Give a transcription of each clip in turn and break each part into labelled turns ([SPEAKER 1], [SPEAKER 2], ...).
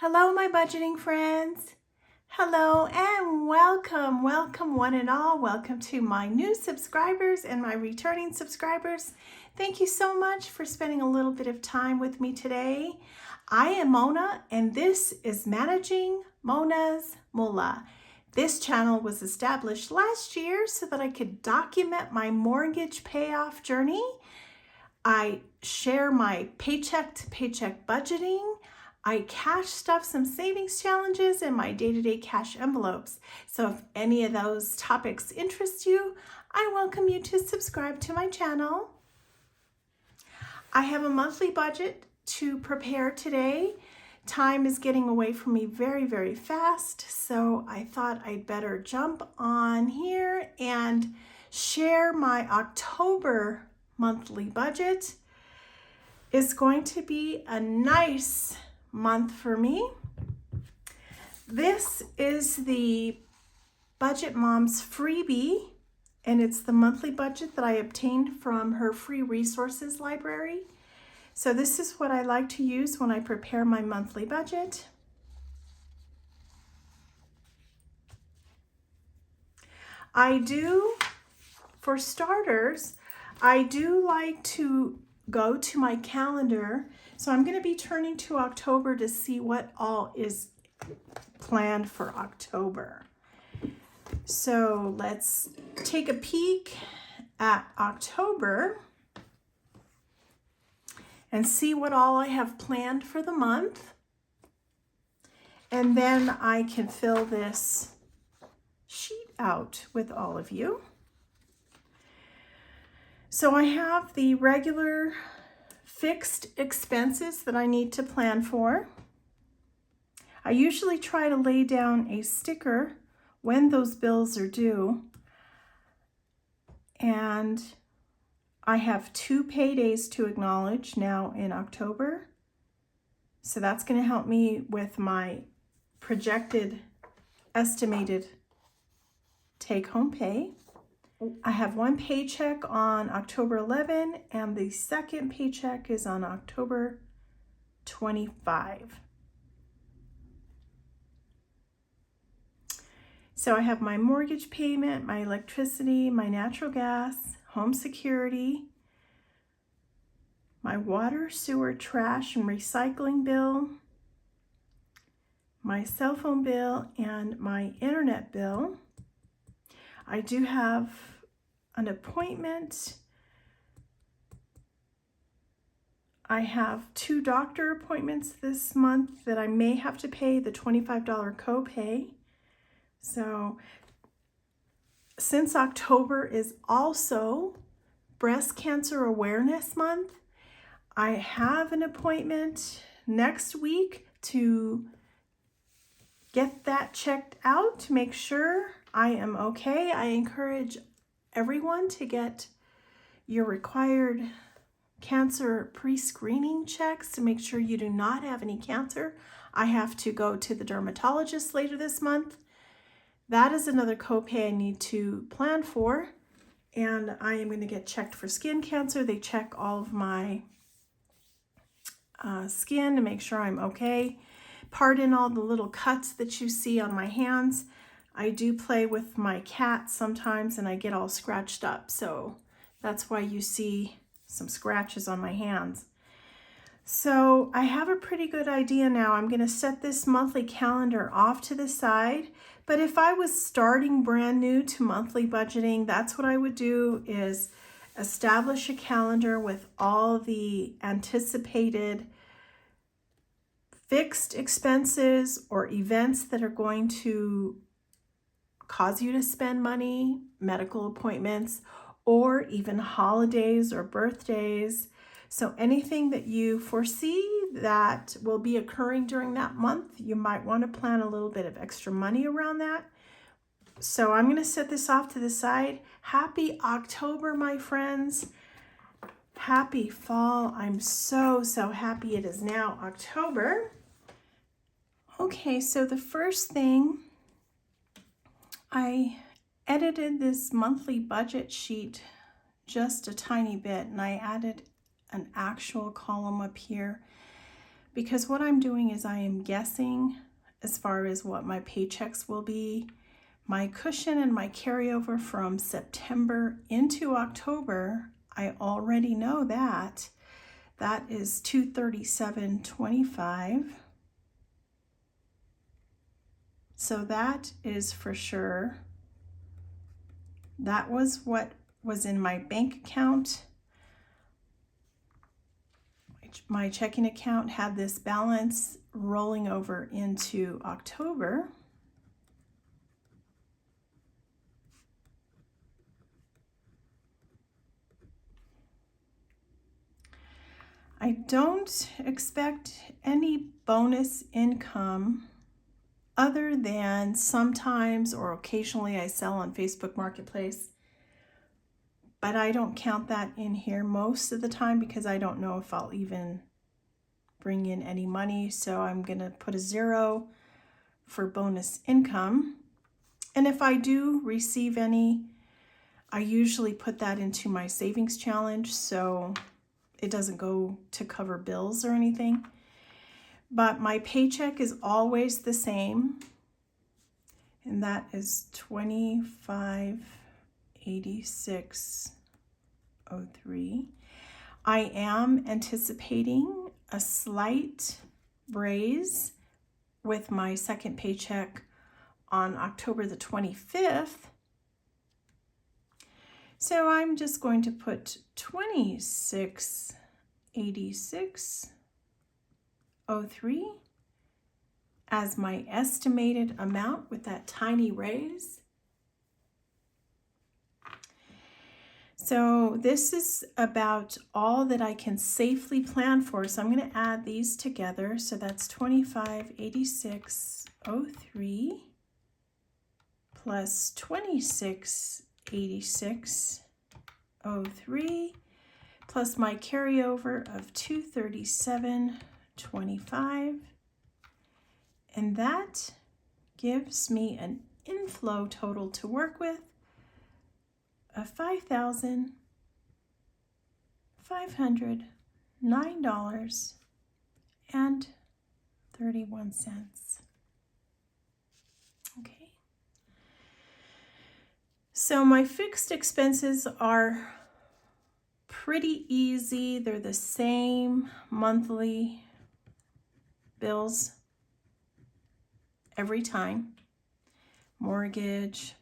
[SPEAKER 1] Hello, my budgeting friends. Hello and welcome one and all. Welcome to my new subscribers and my returning subscribers. Thank you so much for spending a little bit of time with me today. I am Mona and this is Managing Mona's Moolah. This channel was established last year so that I could document my mortgage payoff journey. I share my paycheck to paycheck budgeting. I cash stuff some savings challenges in my day-to-day cash envelopes. So if any of those topics interest you, I welcome you to subscribe to my channel. I have a monthly budget to prepare today. Time is getting away from me very, very fast, so I thought I'd better jump on here and share my October monthly budget. It's going to be a nice month for me. This is the Budget Mom's freebie, and it's the monthly budget that I obtained from her free resources library. So this is what I like to use when I prepare my monthly budget. For starters, I do like to go to my calendar. So I'm going to be turning to October to see what all is planned for October. So let's take a peek at October and see what all I have planned for the month. And then I can fill this sheet out with all of you. So I have the regular fixed expenses that I need to plan for. I usually try to lay down a sticker when those bills are due. And I have 2 paydays to acknowledge now in October. So that's going to help me with my projected estimated take-home pay. I have 1 paycheck on October 11 and the second paycheck is on October 25. So I have my mortgage payment, my electricity, my natural gas, home security, my water, sewer, trash, and recycling bill, my cell phone bill, and my internet bill. I do have an appointment. I have 2 doctor appointments this month that I may have to pay the $25 copay. So since October is also Breast Cancer Awareness Month, I have an appointment next week to get that checked out to make sure I am okay. I encourage everyone to get your required cancer pre-screening checks to make sure you do not have any cancer. I have to go to the dermatologist later this month. That is another copay I need to plan for. And I am going to get checked for skin cancer. They check all of my skin to make sure I'm okay. Pardon all the little cuts that you see on my hands. I do play with my cat sometimes and I get all scratched up. So that's why you see some scratches on my hands. So I have a pretty good idea now. I'm going to set this monthly calendar off to the side. But if I was starting brand new to monthly budgeting, that's what I would do, is establish a calendar with all the anticipated fixed expenses or events that are going to cause you to spend money, medical appointments, or even holidays or birthdays. So anything that you foresee that will be occurring during that month, you might want to plan a little bit of extra money around that. So I'm going to set this off to the side. Happy October, my friends. Happy fall. I'm so happy it is now October. Okay, so the first thing, I edited this monthly budget sheet just a tiny bit and I added an actual column up here because what I'm doing is I am guessing as far as what my paychecks will be. My cushion and my carryover from September into October, I already know that. That is $237.25. So that is for sure. That was what was in my bank account. My checking account had this balance rolling over into October. I don't expect any bonus income other than sometimes or occasionally I sell on Facebook Marketplace, but I don't count that in here most of the time because I don't know if I'll even bring in any money. So I'm going to put a 0 for bonus income. And if I do receive any, I usually put that into my savings challenge so it doesn't go to cover bills or anything. But my paycheck is always the same, and that is $25.8603. I am anticipating a slight raise with my second paycheck on October the 25th. So I'm just going to put $26.8603 as my estimated amount with that tiny raise. So this is about all that I can safely plan for. So I'm going to add these together. So that's $25.8603 plus $26.8603 plus my carryover of $237.25. And that gives me an inflow total to work with of $5,509.31. Okay. So my fixed expenses are pretty easy. They're the same monthly bills every time. Mortgage,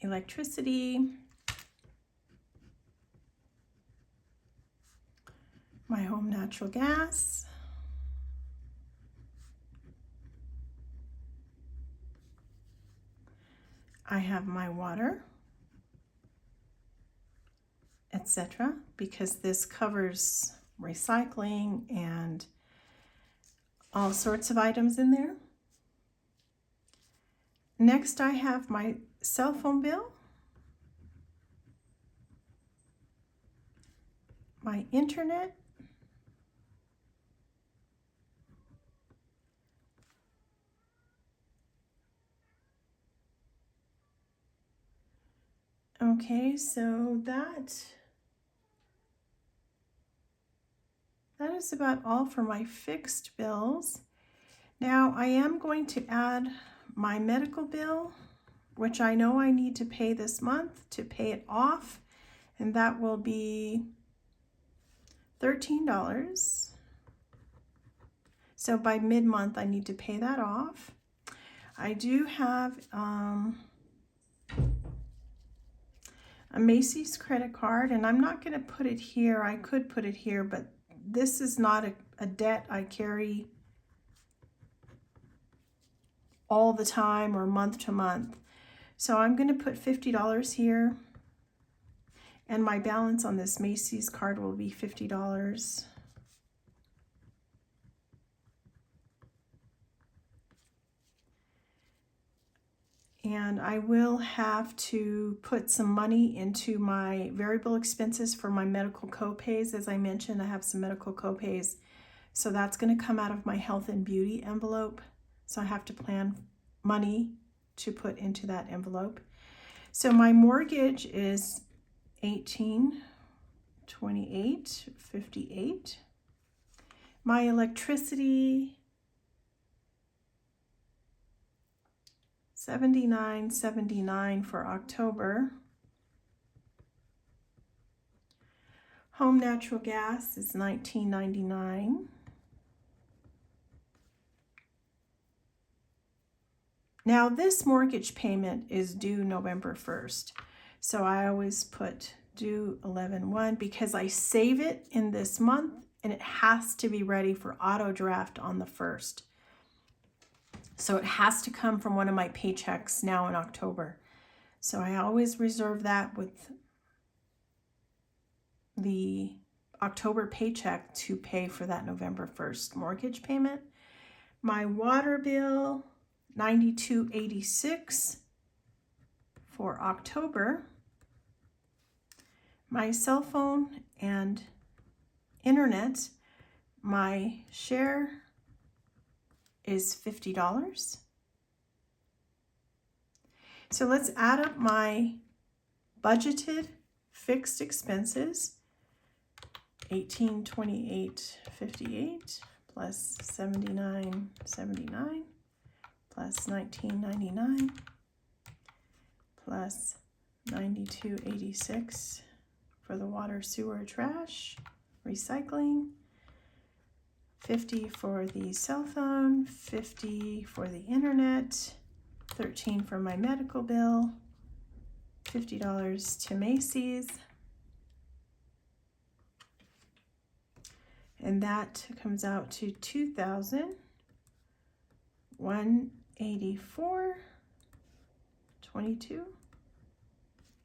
[SPEAKER 1] electricity, my home natural gas, I have my water, etc., because this covers recycling and all sorts of items in there. Next, I have my cell phone bill, my internet, okay, so that is about all for my fixed bills. Now I am going to add my medical bill, which I know I need to pay this month to pay it off, and that will be $13. So by mid-month I need to pay that off. I do have a Macy's credit card, and I'm not going to put it here. I could put it here, but this is not a debt I carry all the time or month to month. So I'm going to put $50 here, and my balance on this Macy's card will be $50. And I will have to put some money into my variable expenses for my medical copays. As I mentioned, I have some medical copays. So that's going to come out of my health and beauty envelope. So I have to plan money to put into that envelope. So my mortgage is $18.28.58. My electricity, $79.79 for October. Home natural gas is $19.99. Now this mortgage payment is due November 1st. So I always put due 11/1 because I save it in this month and it has to be ready for auto draft on the 1st. So it has to come from one of my paychecks now in October. So I always reserve that with the October paycheck to pay for that November 1st mortgage payment. My water bill, $92.86 for October. My cell phone and internet, my share is $50. So let's add up my budgeted fixed expenses. $18.28.58 plus $79.79 plus $19.99 plus $92.86 for the water, sewer, trash, recycling, $50 for the cell phone, $50 for the internet, $13 for my medical bill, $50 to Macy's, and that comes out to $2,184.22.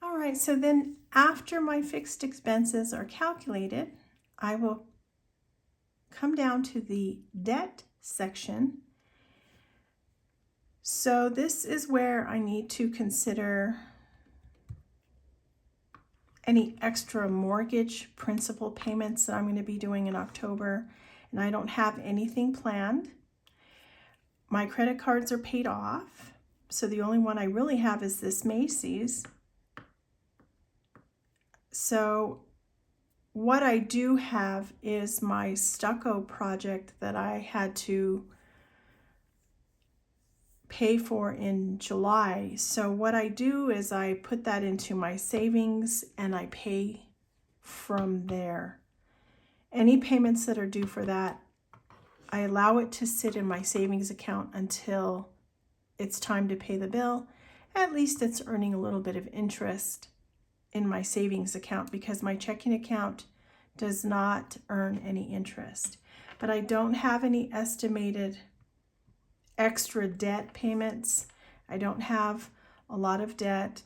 [SPEAKER 1] All right, so then after my fixed expenses are calculated, I will come down to the debt section. So this is where I need to consider any extra mortgage principal payments that I'm going to be doing in October, and I don't have anything planned. My credit cards are paid off, so the only one I really have is this Macy's. So what I do have is my Xoxo project that I had to pay for in July. So what I do is I put that into my savings and I pay from there. Any payments that are due for that, I allow it to sit in my savings account until it's time to pay the bill. At least it's earning a little bit of interest in my savings account because my checking account does not earn any interest. But I don't have any estimated extra debt payments. I don't have a lot of debt.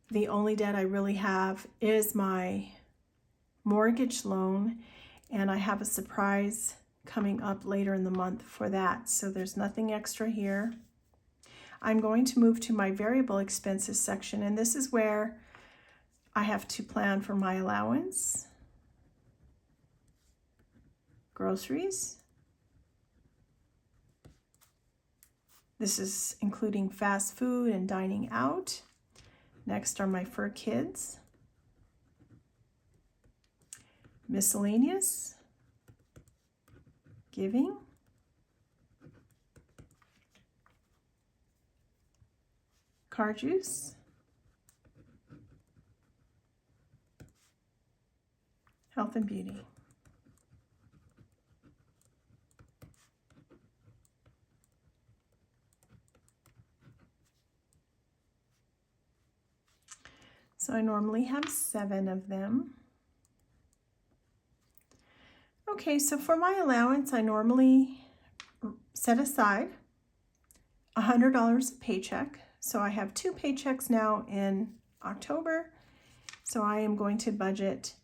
[SPEAKER 1] The only debt I really have is my mortgage loan, and I have a surprise coming up later in the month for that. So there's nothing extra here. I'm going to move to my variable expenses section, and this is where I have to plan for my allowance, groceries. This is including fast food and dining out. Next are my fur kids. Miscellaneous, giving, car juice, health and beauty. So I normally have 7 of them. Okay, so for my allowance, I normally set aside $100 a paycheck. So I have 2 paychecks now in October. So I am going to budget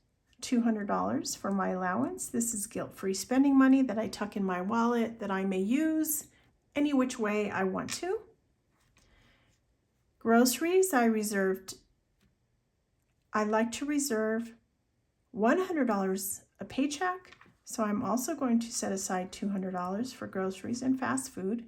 [SPEAKER 1] $200 for my allowance. This is guilt-free spending money that I tuck in my wallet that I may use any which way I want to. Groceries, I like to reserve $100 a paycheck. So I'm also going to set aside $200 for groceries and fast food.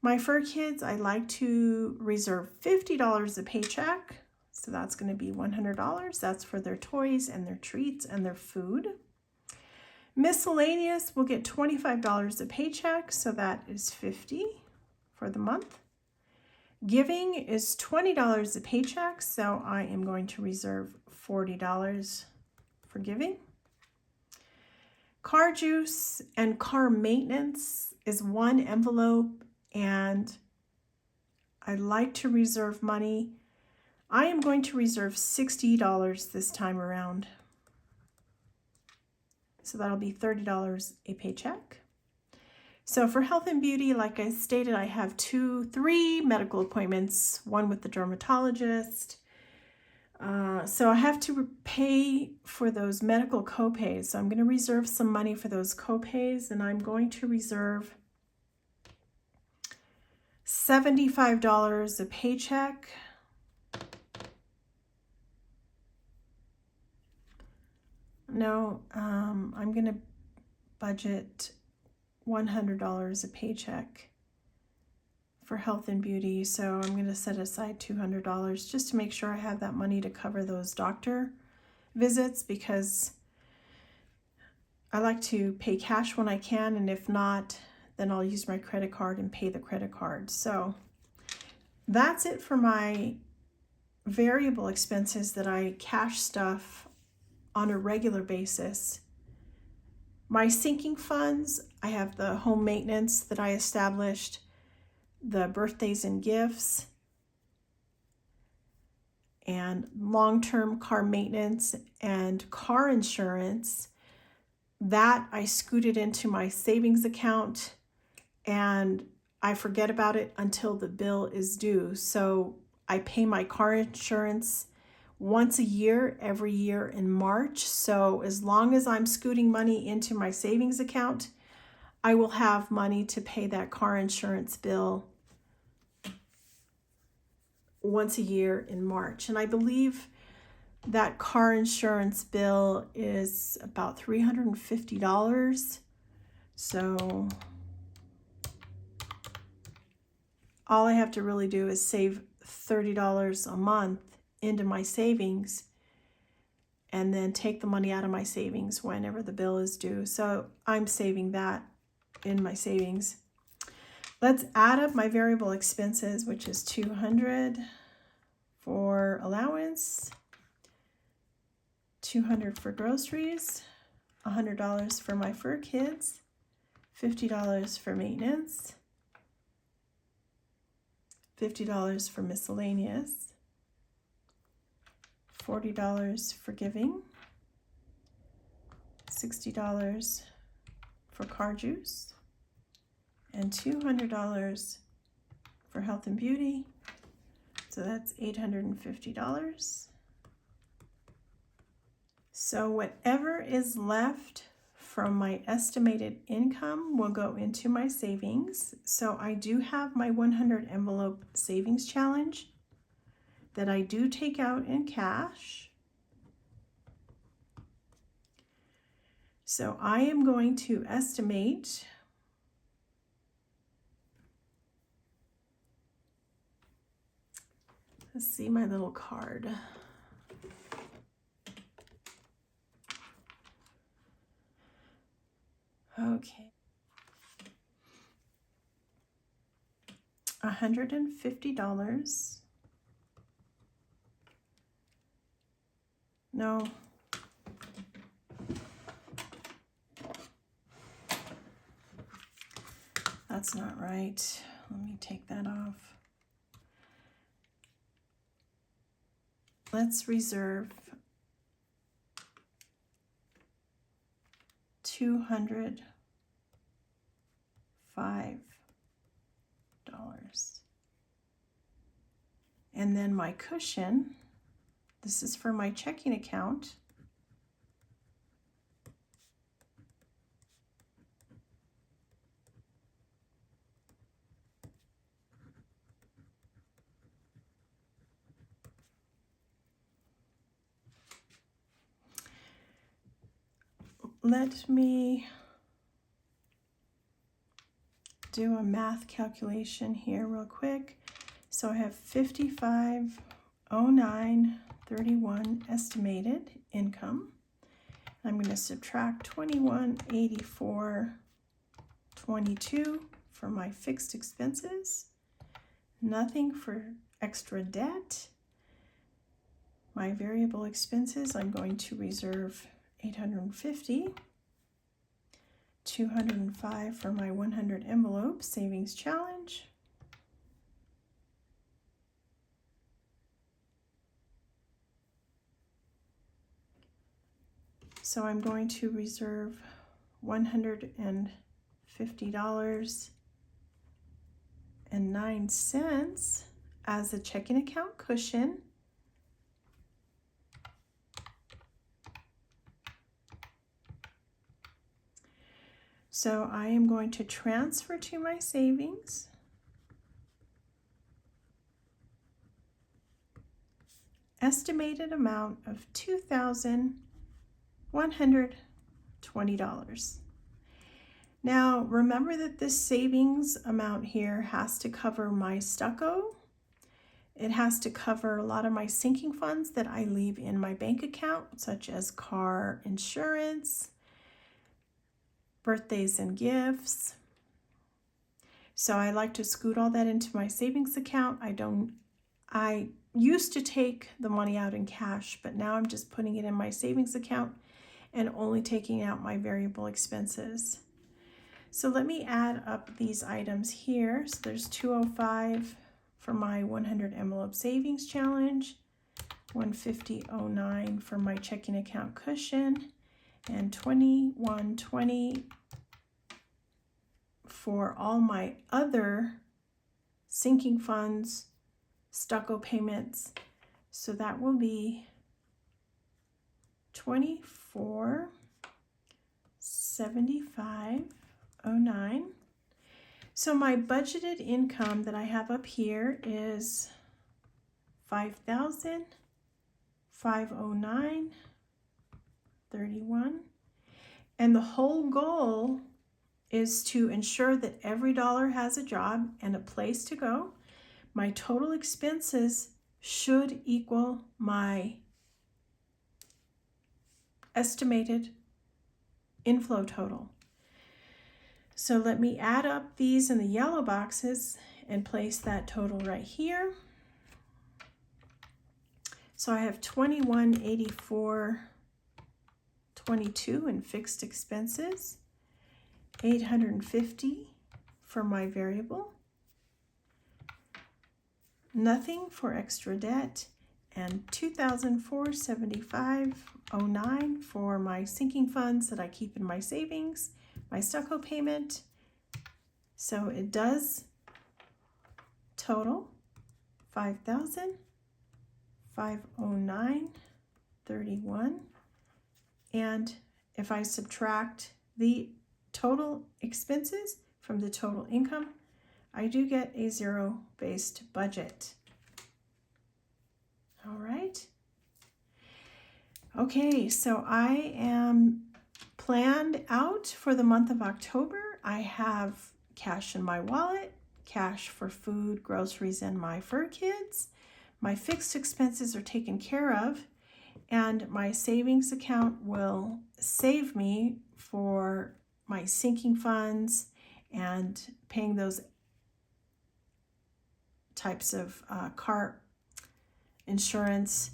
[SPEAKER 1] My fur kids, I like to reserve $50 a paycheck. So that's going to be $100. That's for their toys and their treats and their food. Miscellaneous will get $25 a paycheck, so that is $50 for the month. Giving is $20 a paycheck, so I am going to reserve $40 for giving. Car juice and car maintenance is one envelope, and I like to reserve money. I am going to reserve $60 this time around. So that'll be $30 a paycheck. So for health and beauty, like I stated, I have three medical appointments, one with the dermatologist. So I have to pay for those medical copays. So I'm going to reserve some money for those copays, and I'm going to reserve $75 a paycheck. No, I'm going to budget $100 a paycheck for health and beauty. So I'm going to set aside $200 just to make sure I have that money to cover those doctor visits, because I like to pay cash when I can, and if not, then I'll use my credit card and pay the credit card. So that's it for my variable expenses that I cash stuff on a regular basis. My sinking funds, I have the home maintenance that I established, the birthdays and gifts, and long-term car maintenance and car insurance. That I scooted into my savings account, and I forget about it until the bill is due. So I pay my car insurance once a year, every year in March. So as long as I'm scooting money into my savings account, I will have money to pay that car insurance bill once a year in March. And I believe that car insurance bill is about $350. So all I have to really do is save $30 a month into my savings, and then take the money out of my savings whenever the bill is due. So I'm saving that in my savings. Let's add up my variable expenses, which is $200 for allowance, $200 for groceries, $100 for my fur kids, $50 for maintenance, $50 for miscellaneous, $40 for giving, $60 for car juice, and $200 for health and beauty. So that's $850. So whatever is left from my estimated income will go into my savings. So I do have my 100 envelope savings challenge that I do take out in cash. So I am going to estimate let's see my little card. Okay. $150. No. That's not right. Let me take that off. Let's reserve $205. And then my cushion, this is for my checking account. Let me do a math calculation here real quick. So I have 55 $29.31 estimated income. I'm going to subtract $21.84.22 for my fixed expenses. Nothing for extra debt. My variable expenses, I'm going to reserve $850. $205 for my 100 envelope savings challenge. So I'm going to reserve $150.09 as a checking account cushion. So I am going to transfer to my savings estimated amount of $2,120. Now remember that this savings amount here has to cover my stucco. It has to cover a lot of my sinking funds that I leave in my bank account, such as car insurance, birthdays and gifts. So I like to scoot all that into my savings account. I used to take the money out in cash, but now I'm just putting it in my savings account and only taking out my variable expenses. So let me add up these items here. So there's $205 for my 100 envelope savings challenge, $150.09 for my checking account cushion, and $21.20 for all my other sinking funds, stucco payments. So that will be $24.75.09. So my budgeted income that I have up here is $5,509.31. And the whole goal is to ensure that every dollar has a job and a place to go. My total expenses should equal my estimated inflow total. So let me add up these in the yellow boxes and place that total right here. So I have $21.84.22 in fixed expenses, $850 for my variable, nothing for extra debt, and $2,475.09 for my sinking funds that I keep in my savings, my stucco payment. So it does total $5,509.31. And if I subtract the total expenses from the total income, I do get a zero-based budget. All right. Okay, so I am planned out for the month of October. I have cash in my wallet, cash for food, groceries, and my fur kids. My fixed expenses are taken care of, and my savings account will save me for my sinking funds and paying those types of car insurance,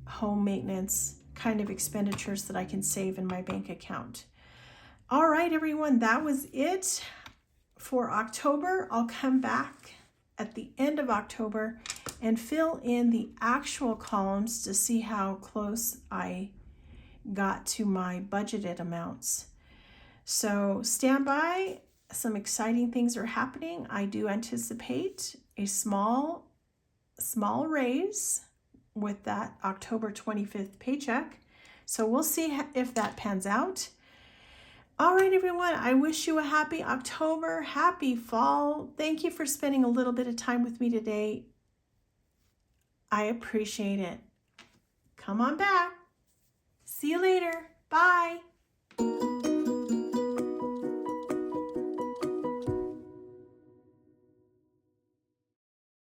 [SPEAKER 1] home maintenance kind of expenditures that I can save in my bank account. All right, everyone, that was it for October. I'll come back at the end of October and fill in the actual columns to see how close I got to my budgeted amounts. So stand by. Some exciting things are happening. I do anticipate a small raise with that October 25th paycheck. So we'll see if that pans out. All right, everyone, I wish you a happy October, happy fall. Thank you for spending a little bit of time with me today. I appreciate it. Come on back. See you later. Bye.